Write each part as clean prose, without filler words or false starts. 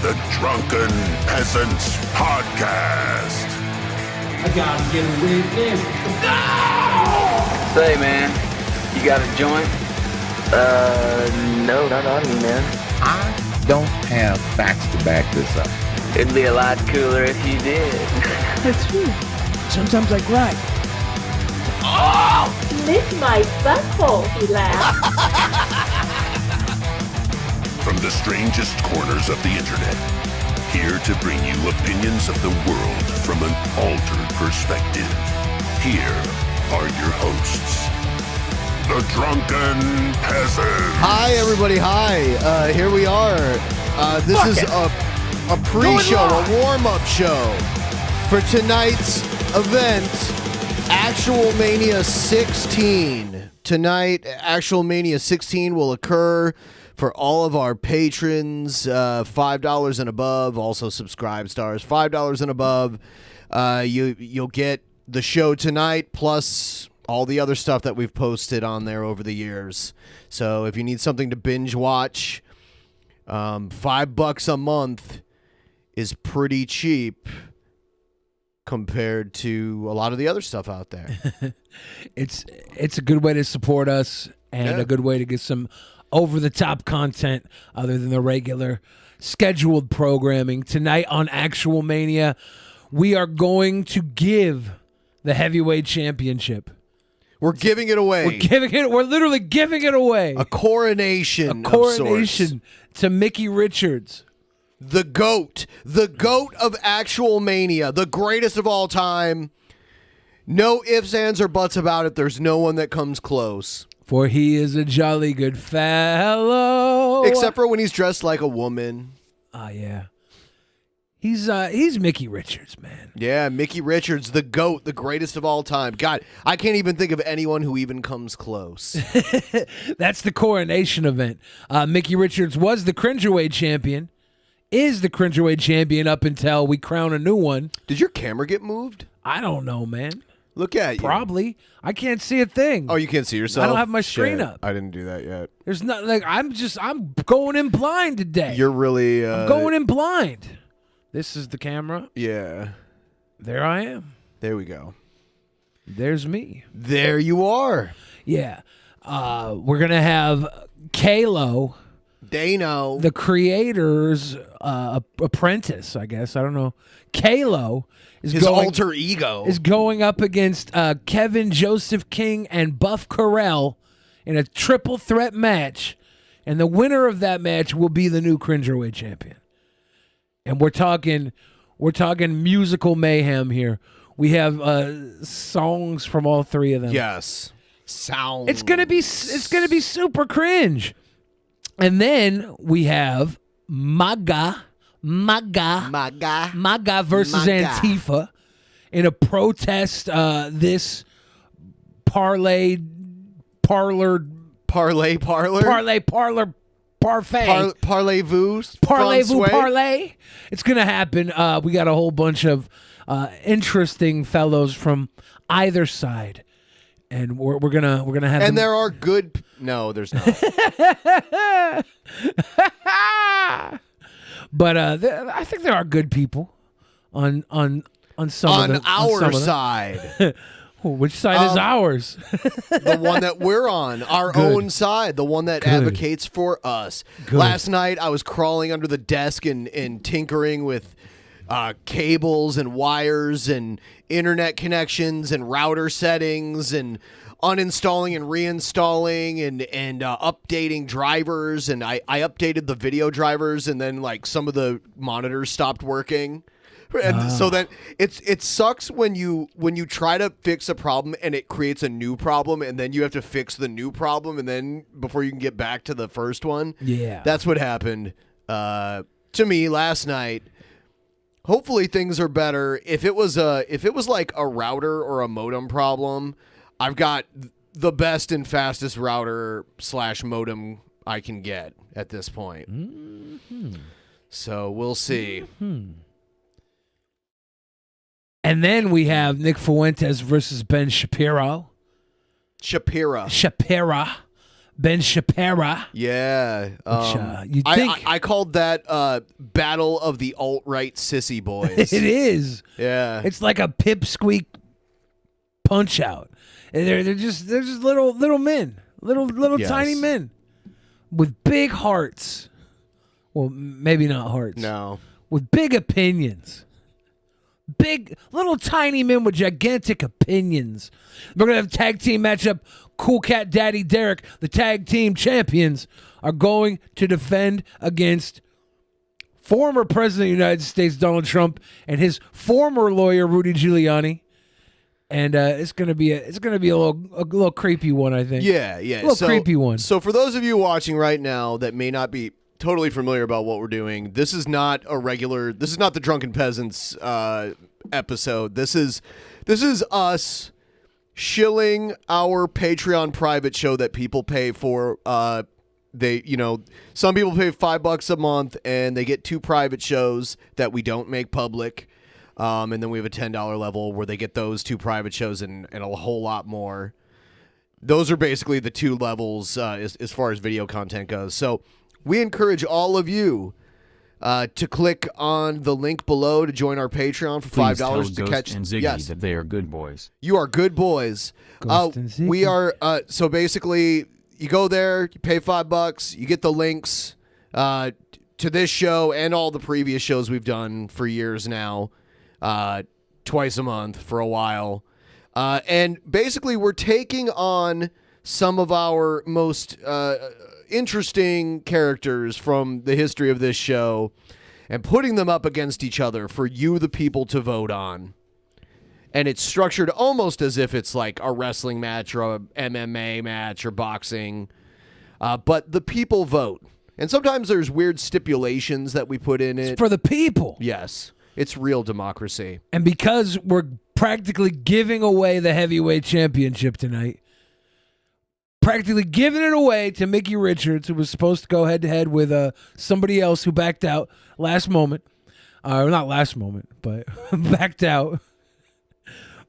the Drunken Peasants Podcast. I gotta get a witness. No! Say, man, you got a joint? No, not on me, man. I don't have facts to back this up. It'd be a lot cooler if you did. That's true. Sometimes I cry. Oh! Lick my butthole, he laughed. From the strangest corners of the internet, here to bring you opinions of the world from an altered perspective. Here are your hosts, the Drunken Peasants. Hi, everybody. Hi. Here we are. This is a pre-show, a warm-up show for tonight's event, ActualMania 16. Tonight, ActualMania 16 will occur for all of our patrons, $5 and above, also subscribe stars, $5 and above. You'll get the show tonight, plus all the other stuff that we've posted on there over the years. So if you need something to binge watch, $5 a month is pretty cheap compared to a lot of the other stuff out there. It's a good way to support us and a good way to get some over-the-top content other than the regular scheduled programming. Tonight on ActualMania, we are going to give the heavyweight championship. We're giving it away. We're literally giving it away. A coronation. A coronation to Micky Richards. The GOAT of ActualMania, the greatest of all time. No ifs, ands, or buts about it. There's no one that comes close. For he is a jolly good fellow. Except for when he's dressed like a woman. Yeah. He's Micky Richards, man. Yeah, Micky Richards, the GOAT, the greatest of all time. God, I can't even think of anyone who even comes close. That's the coronation event. Micky Richards was the Cringerweight champion. Is the Cringerweight champion up until we crown a new one. Did your camera get moved? I don't know, man. Look at you. Probably. I can't see a thing. Oh, you can't see yourself? I don't have my screen up. I didn't do that yet. There's not I'm going in blind today. You're really I'm going in blind. This is the camera. Yeah. There I am. There we go. There's me. There you are. Yeah. We're going to have Kalo, Dano, the creator's apprentice, I guess. I don't know. Kalo is his alter ego is going up against Kevin Joseph King and Buff Carell in a triple threat match, and the winner of that match will be the new Cringerweight champion. And we're talking musical mayhem here. We have songs from all three of them. Yes, sound. It's gonna be super cringe. And then we have Maga versus Antifa in a protest. This parfait. Parlez-vous. It's gonna happen. We got a whole bunch of interesting fellows from either side, and we're gonna have. And there are good. No, there's not. But I think there are good people on some of our side. Which side is ours? The one that we're on, our own side, the one that advocates for us. Last night, I was crawling under the desk and tinkering with cables and wires and internet connections and router settings and uninstalling and reinstalling and updating drivers. And I updated the video drivers, and then like some of the monitors stopped working. And so then it sucks when you try to fix a problem and it creates a new problem, and then you have to fix the new problem, and then before you can get back to the first one. Yeah, that's what happened to me last night. Hopefully things are better. If it was like a router or a modem problem, I've got the best and fastest router / modem I can get at this point. Mm-hmm. So we'll see. Mm-hmm. And then we have Nick Fuentes versus Ben Shapiro. Shapira. Ben Shapira. Yeah. You'd think- I called that Battle of the Alt-Right Sissy Boys. It is. Yeah. It's like a pipsqueak punch out. And they're just little men, little Yes. tiny men with big hearts. Well, maybe not hearts. No. With big opinions. Big, little tiny men with gigantic opinions. We're going to have a tag team matchup. Cool Cat Daddy Derek, the tag team champions, are going to defend against former President of the United States, Donald Trump, and his former lawyer, Rudy Giuliani. And it's gonna be a little creepy one, I think. Yeah. A little creepy one. So for those of you watching right now that may not be totally familiar about what we're doing, this is not the Drunken Peasants episode. This is us shilling our Patreon private show that people pay for. Some people pay $5 a month and they get 2 private shows that we don't make public. And then we have a $10 level where they get those 2 private shows and a whole lot more. Those are basically the 2 levels as far as video content goes. So we encourage all of you to click on the link below to join our Patreon for $5 to Ghost catch. and Ziggy Yes, that they are good boys. you are good boys. Ghost and Ziggy. We are. So basically, you go there, you pay $5, you get the links to this show and all the previous shows we've done for years now, twice a month for a while. And basically, we're taking on some of our most interesting characters from the history of this show and putting them up against each other for you, the people, to vote on. And it's structured almost as if it's like a wrestling match or a MMA match or boxing. But the people vote. And sometimes there's weird stipulations that we put in it. It's for the people. Yes. It's real democracy. And because we're practically giving away the heavyweight championship tonight, practically giving it away to Micky Richards, who was supposed to go head-to-head with somebody else who backed out last moment. Not last moment, but backed out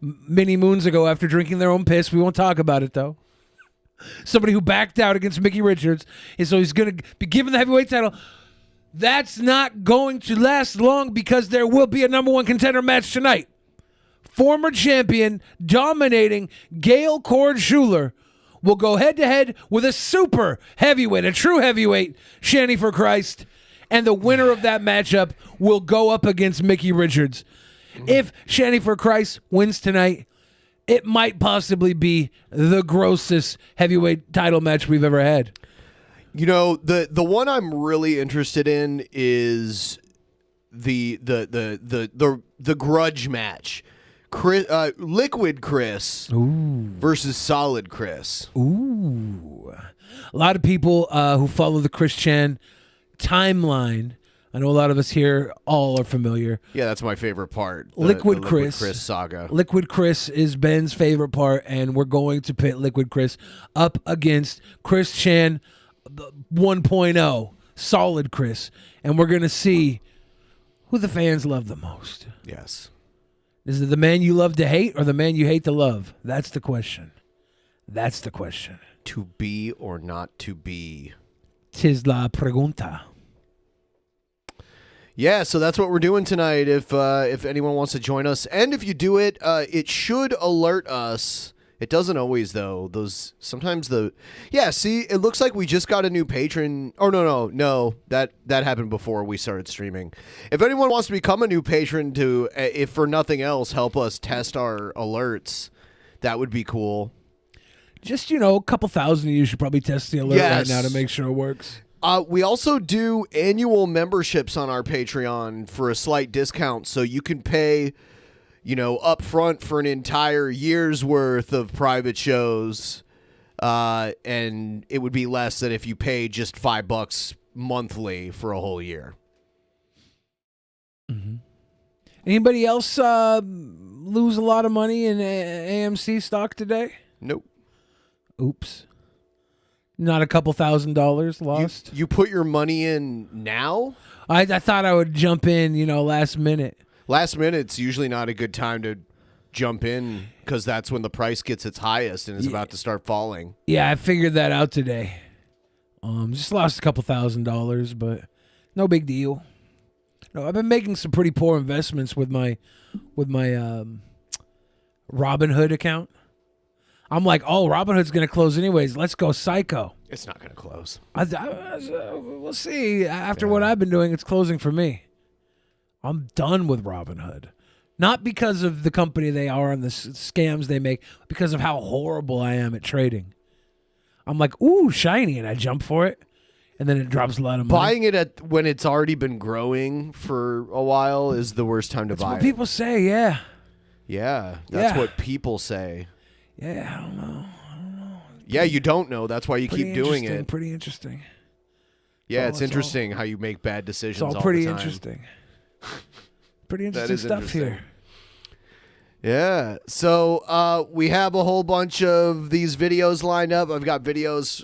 many moons ago after drinking their own piss. We won't talk about it, though. Somebody who backed out against Micky Richards, and so he's going to be given the heavyweight title. That's not going to last long because there will be a number 1 contender match tonight. Former champion dominating Gail Cord Schuler will go head-to-head with a super heavyweight, a true heavyweight, Shanny for Christ, and the winner of that matchup will go up against Micky Richards. If Shanny for Christ wins tonight, it might possibly be the grossest heavyweight title match we've ever had. You know, the one I'm really interested in is the grudge match. Liquid Chris versus Solid Chris. Ooh. A lot of people who follow the Chris Chan timeline, I know a lot of us here all are familiar. Yeah, that's my favorite part. The Liquid Chris Chris saga. Liquid Chris is Ben's favorite part, and we're going to pit Liquid Chris up against Chris Chan 1.0, Solid Chris, and we're going to see who the fans love the most. Yes. Is it the man you love to hate or the man you hate to love? That's the question. That's the question. To be or not to be? Tis la pregunta. Yeah, so that's what we're doing tonight. If anyone wants to join us, and if you do it, it should alert us. It doesn't always, though. See, it looks like we just got a new patron. Oh, no. That happened before we started streaming. If anyone wants to become a new patron to, if for nothing else, help us test our alerts, that would be cool. Just, a couple thousand of you should probably test the alert right now to make sure it works. We also do annual memberships on our Patreon for a slight discount, so you can pay up front for an entire year's worth of private shows, and it would be less than if you paid just $5 monthly for a whole year. Mm-hmm. Anybody else lose a lot of money in AMC stock today? Nope. Oops. Not a couple $1,000 lost? You put your money in now? I thought I would jump in, last minute. Last minute's usually not a good time to jump in because that's when the price gets its highest and is about to start falling. Yeah, I figured that out today. Just lost a couple $1,000s, but no big deal. No, I've been making some pretty poor investments with my Robinhood account. I'm like, oh, Robinhood's going to close anyways. Let's go psycho. It's not going to close. We'll see. After what I've been doing, it's closing for me. I'm done with Robinhood. Not because of the company they are and the scams they make, because of how horrible I am at trading. I'm like, ooh, shiny, and I jump for it, and then it drops a lot of money. Buying it when it's already been growing for a while is the worst time to buy it. That's what people say, yeah. Yeah, that's Yeah. what people say. Yeah, I don't know. Yeah, you don't know. That's why you keep doing it. Pretty interesting. Yeah, It's it's interesting how you make bad It's decisions all pretty the time. interesting. Pretty That interesting is stuff interesting. here. Yeah. So we have a whole bunch of these videos lined up. I've got videos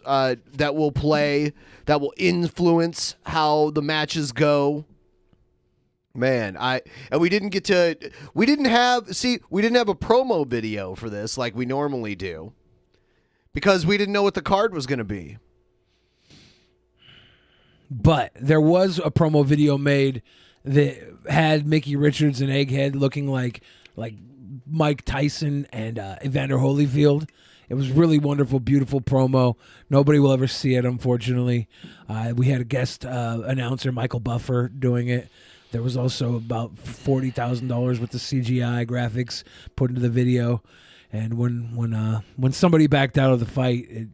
that will play that will influence how the matches go. Man, we didn't have a promo video for this like we normally do because we didn't know what the card was going to be. But there was a promo video made that had Mickey Richards and Egghead looking like Mike Tyson and Evander Holyfield. It was really wonderful, beautiful promo. Nobody will ever see it, unfortunately. We had a guest announcer, Michael Buffer, doing it. There was also about $40,000 with the CGI graphics put into the video. And when somebody backed out of the fight,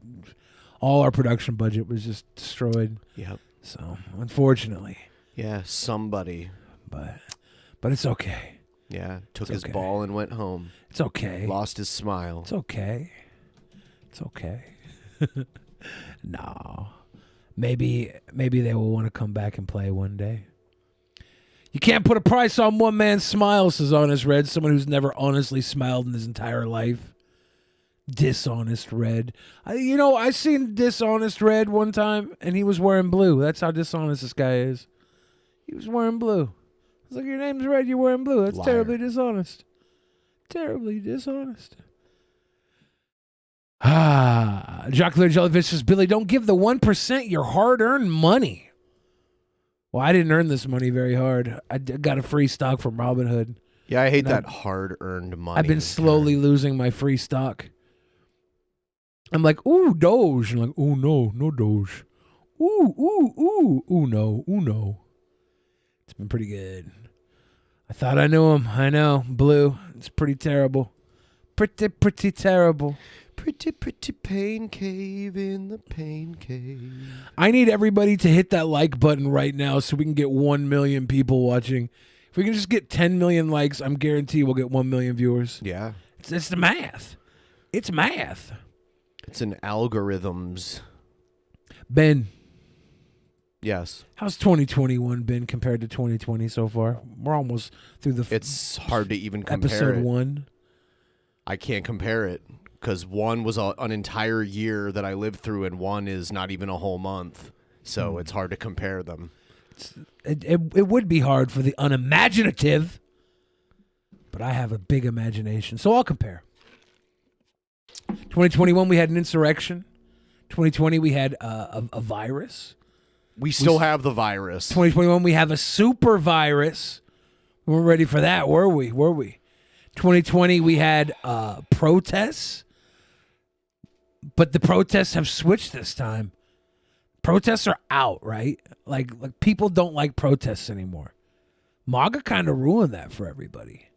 all our production budget was just destroyed. Yep. So, unfortunately. Yeah, somebody. But it's okay. Yeah, took It's his okay. ball and went home. It's okay. Lost his smile. It's okay. It's okay. No. Maybe they will want to come back and play one day. You can't put a price on one man's smile, says Honest Red, someone who's never honestly smiled in his entire life. Dishonest Red. I seen Dishonest Red one time, and he was wearing blue. That's how dishonest this guy is. He was wearing blue. I was like, your name's Red, you're wearing blue. That's Liar. terribly dishonest. Terribly dishonest. Jocular Jellyfish says, Billy, don't give the 1% your hard-earned money. Well, I didn't earn this money very hard. I got a free stock from Robinhood. Yeah, I hate that hard-earned money. I've been slowly losing my free stock. I'm like, ooh, Doge. I'm like, ooh, no Doge. Ooh, no. It's been pretty good. I thought I knew him. I know. Blue. It's pretty terrible. Pretty terrible. Pretty pain cave in the pain cave. I need everybody to hit that like button right now so we can get 1 million people watching. If we can just get 10 million likes, I'm guaranteed we'll get 1 million viewers. Yeah. It's the math. It's math. It's an algorithms. Ben, Yes. how's 2021 been compared to 2020 so far? We're almost through the It's hard to even compare episode it. 1. I can't compare it because one was an entire year that I lived through and one is not even a whole month. So it's hard to compare them. It would be hard for the unimaginative, but I have a big imagination, so I'll compare. 2021, we had an insurrection. 2020, we had a virus. We still have the virus. 2021, we have a super virus. We weren't ready for that, were we? 2020, we had protests, but the protests have switched this time. Protests are out, right? Like people don't like protests anymore. MAGA kind of ruined that for everybody.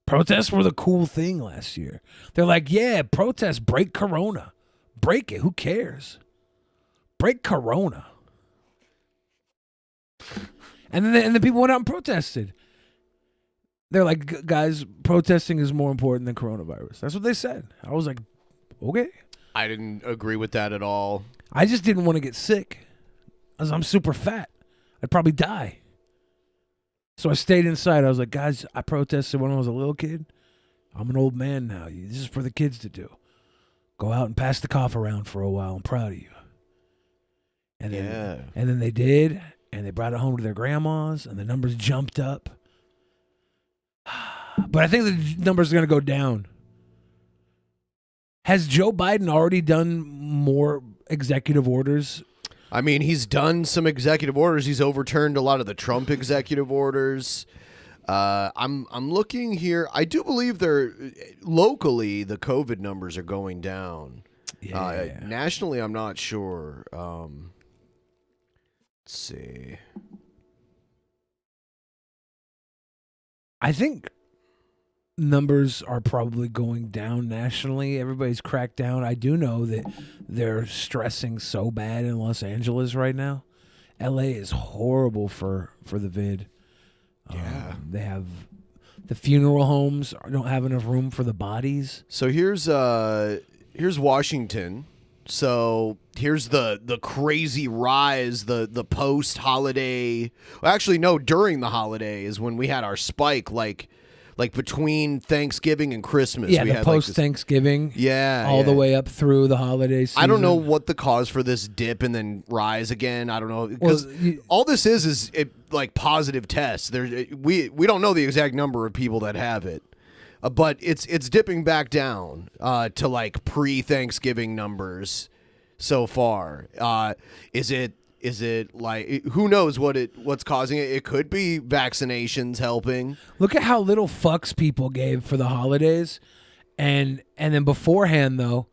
Protests were the cool thing last year. They're like, yeah, protest, break Corona. Break it, who cares? Break Corona. And then the people went out and protested. They're like, guys, protesting is more important than coronavirus. That's what they said. I was like, okay. I didn't agree with that at all. I just didn't want to get sick. I'm super fat. I'd probably die. So I stayed inside. I was like, guys, I protested when I was a little kid. I'm an old man now. This is for the kids to do. Go out and pass the cough around for a while. I'm proud of you. And then they did, and they brought it home to their grandmas, and the numbers jumped up. But I think the numbers are going to go down. Has Joe Biden already done more executive orders. I mean, he's done some executive orders. He's overturned a lot of the Trump executive orders. I'm looking here. I do believe locally the COVID numbers are going down. Yeah. Nationally, I'm not sure. Let's see. I think numbers are probably going down nationally. Everybody's cracked down. I do know that they're stressing so bad in Los Angeles right now. LA is horrible for the vid. Yeah. They have the funeral homes don't have enough room for the bodies. So here's Washington. So here's the crazy rise, the post holiday. Well, actually, no, during the holiday is when we had our spike, like between Thanksgiving and Christmas. Yeah, we the had post Thanksgiving. All the way up through the holiday season. I don't know what the cause for this dip and then rise again. I don't know, because all this is like positive tests. We don't know the exact number of people that have it. But it's dipping back down to like pre-Thanksgiving numbers so far. Is it like, who knows what's causing it? It could be vaccinations helping. Look at how little fucks people gave for the holidays, and then beforehand though,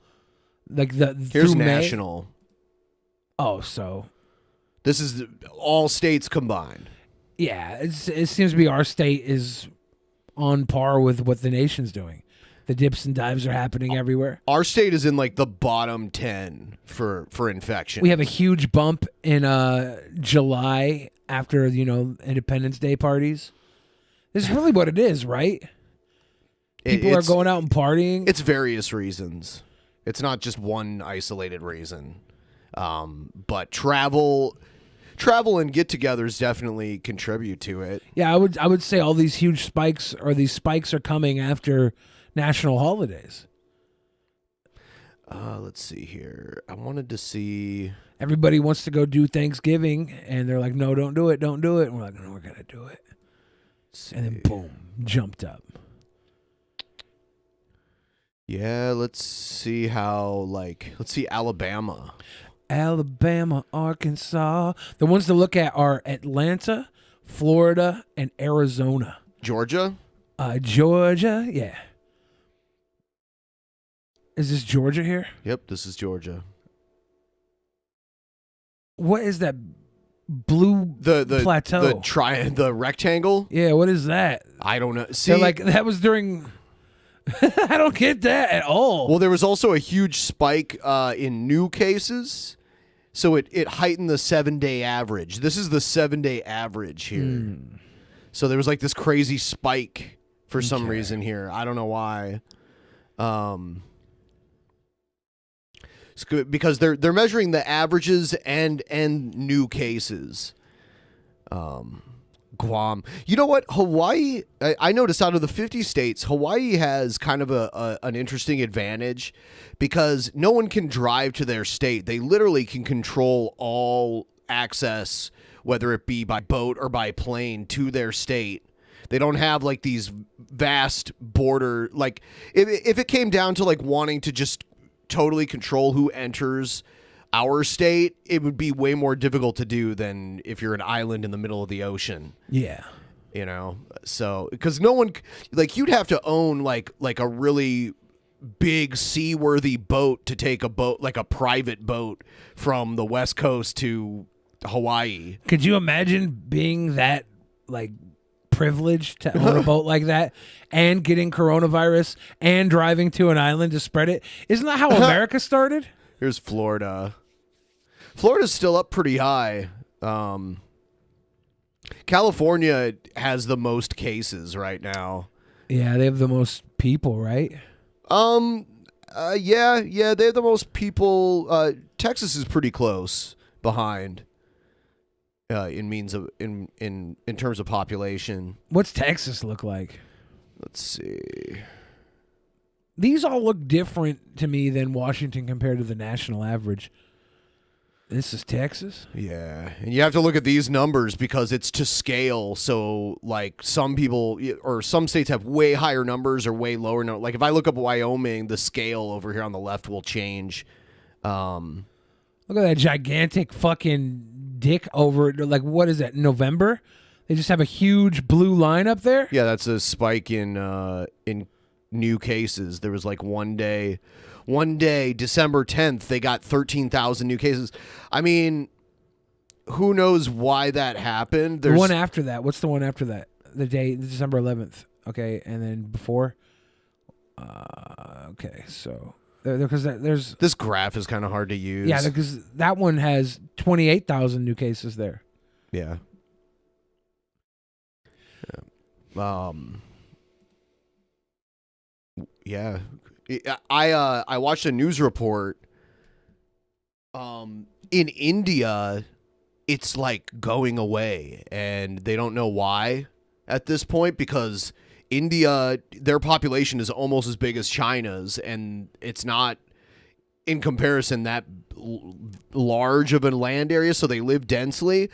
like here's through national. May, so this is all states combined. Yeah, it seems to be our state is on par with what the nation's doing. The dips and dives are happening everywhere. Our state is in like the bottom 10 for infection. We have a huge bump in July after, Independence Day parties. This is really what it is, right? People are going out and partying. It's various reasons. It's not just one isolated reason. But travel and get-togethers definitely contribute to it. Yeah, I would say all these huge spikes are coming after national holidays. Let's see here. I wanted to see. Everybody wants to go do Thanksgiving, and they're like, "No, don't do it, don't do it." And we're like, "No, we're gonna do it." And then boom, jumped up. Yeah, let's see Alabama. Alabama, Arkansas. The ones to look at are Atlanta, Florida, and Arizona. Georgia? Georgia, yeah. Is this Georgia here? Yep, this is Georgia. What is that blue plateau? The rectangle? Yeah, what is that? I don't know. See, that was during. I don't get that at all. Well, there was also a huge spike in new cases. So it heightened the 7-day average. This is the 7-day average here. So there was like this crazy spike for some reason here. I don't know why. It's good because they're measuring the averages and new cases. Guam. You know what? Hawaii, I noticed out of the 50 states, Hawaii has kind of an interesting advantage because no one can drive to their state. They literally can control all access, whether it be by boat or by plane, to their state. They don't have like these vast border, like if it came down to like wanting to just totally control who enters our state, it would be way more difficult to do than if you're an island in the middle of the ocean. Yeah. So because no one, like, you'd have to own like a really big seaworthy boat to take a boat, like a private boat from the West Coast to Hawaii. Could you imagine being that like privileged to own a boat like that and getting coronavirus and driving to an island to spread it? Isn't that how America started? Here's Florida. Florida's still up pretty high. California has the most cases right now. Yeah, they have the most people, right? Yeah, they have the most people. Texas is pretty close behind. In terms of population. What's Texas look like? Let's see. These all look different to me than Washington compared to the national average. This is Texas? Yeah. And you have to look at these numbers because it's to scale. So, like, some people or some states have way higher numbers or way lower numbers. Like, if I look up Wyoming, the scale over here on the left will change. Look at that gigantic fucking dick over, like, what is that, November? They just have a huge blue line up there? Yeah, that's a spike in new cases. There was like one day, December 10th, they got 13,000 new cases. I mean, who knows why that happened? The one after that. What's the one after that? The day, December 11th. Okay, and then before? Okay, so because there's this graph is kind of hard to use. Yeah, because that one has 28,000 new cases there. Yeah. Yeah. I watched a news report. In India, it's like going away, and they don't know why at this point, because India, their population is almost as big as China's, and it's not, in comparison, that large of a land area, so they live densely.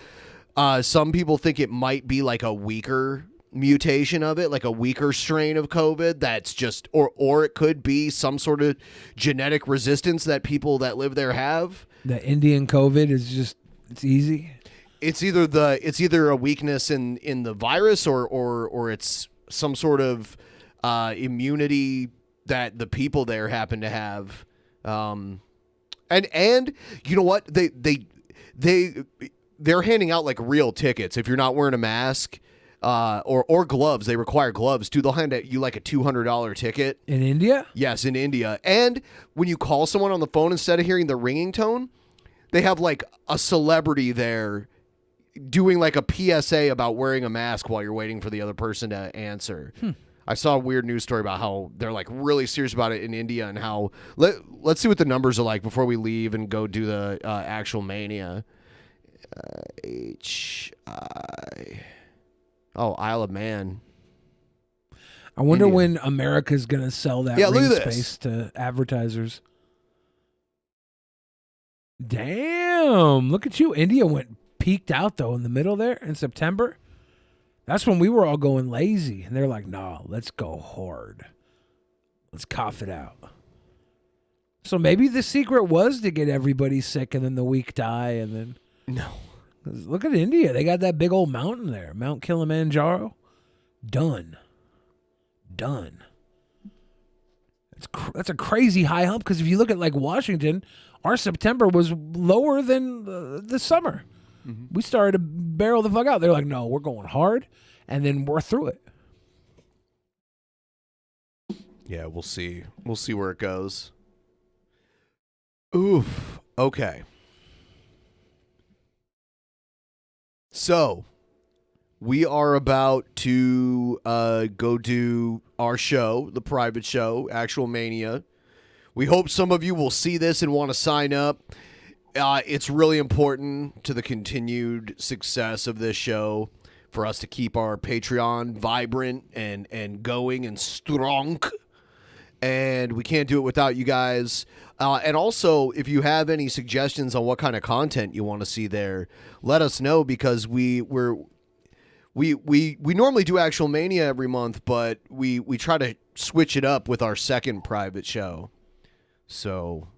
Some people think it might be like a weaker mutation of it, like a weaker strain of COVID that's just, or it could be some sort of genetic resistance that people that live there have. The Indian COVID is just, it's easy. It's either a weakness in the virus or it's some sort of immunity that the people there happen to have. And you know what? They're handing out like real tickets. If you're not wearing a mask or gloves, they require gloves too. They'll hand you like a $200 ticket. In India? Yes, in India. And when you call someone on the phone, instead of hearing the ringing tone, they have like a celebrity there doing like a PSA about wearing a mask while you're waiting for the other person to answer. I saw a weird news story about how they're like really serious about it in India, and how let's see what the numbers are like before we leave and go do the ActualMania. Isle of Man. I wonder India. when America's gonna sell that Yeah, look ring at this. space to advertisers. Damn, look at you. India peaked out though in the middle there in September. That's when we were all going lazy, and they're like, "No, let's go hard. Let's cough it out." So maybe the secret was to get everybody sick and then the weak die, and then No. look at India. They got that big old mountain there, Mount Kilimanjaro. Done. That's a crazy high hump, because if you look at like Washington, our September was lower than the summer. Mm-hmm. We started to barrel the fuck out. They're like, no, we're going hard, and then we're through it. Yeah, we'll see. We'll see where it goes. Oof. Okay. So, we are about to go do our show, the private show, ActualMania. We hope some of you will see this and want to sign up. It's really important to the continued success of this show for us to keep our Patreon vibrant and going and strong. And we can't do it without you guys. And also, if you have any suggestions on what kind of content you want to see there, let us know, because we normally do ActualMania every month, but we try to switch it up with our second private show. So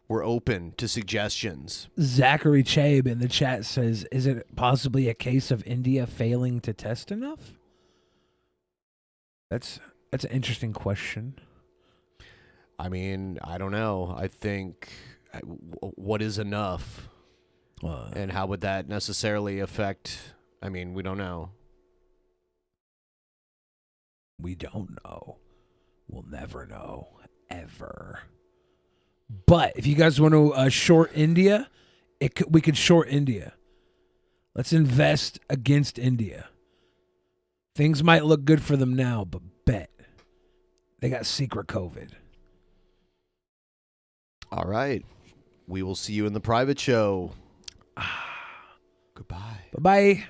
we're open to suggestions. Zachary Chabe in the chat says, is it possibly a case of India failing to test enough? That's an interesting question. I mean, I don't know. I think, what is enough? And how would that necessarily affect? I mean, we don't know. We don't know. We'll never know. Ever. But if you guys want to short India, we could short India. Let's invest against India. Things might look good for them now, but bet they got secret COVID. All right. We will see you in the private show. Goodbye. Bye-bye.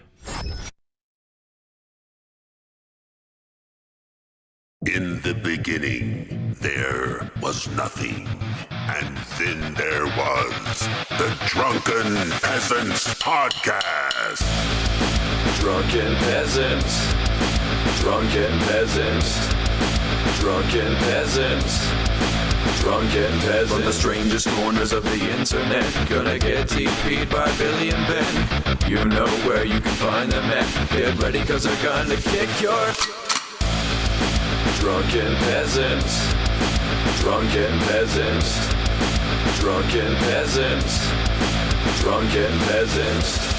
In the beginning, there was nothing. And then there was the Drunken Peasants Podcast. Drunken Peasants. Drunken Peasants. Drunken Peasants. Drunken peasants from the strangest corners of the internet. Gonna get TP'd by Billy and Ben. You know where you can find them at. Get ready cause they're gonna kick your Drunken peasants. Drunken peasants. Drunken peasants. Drunken peasants.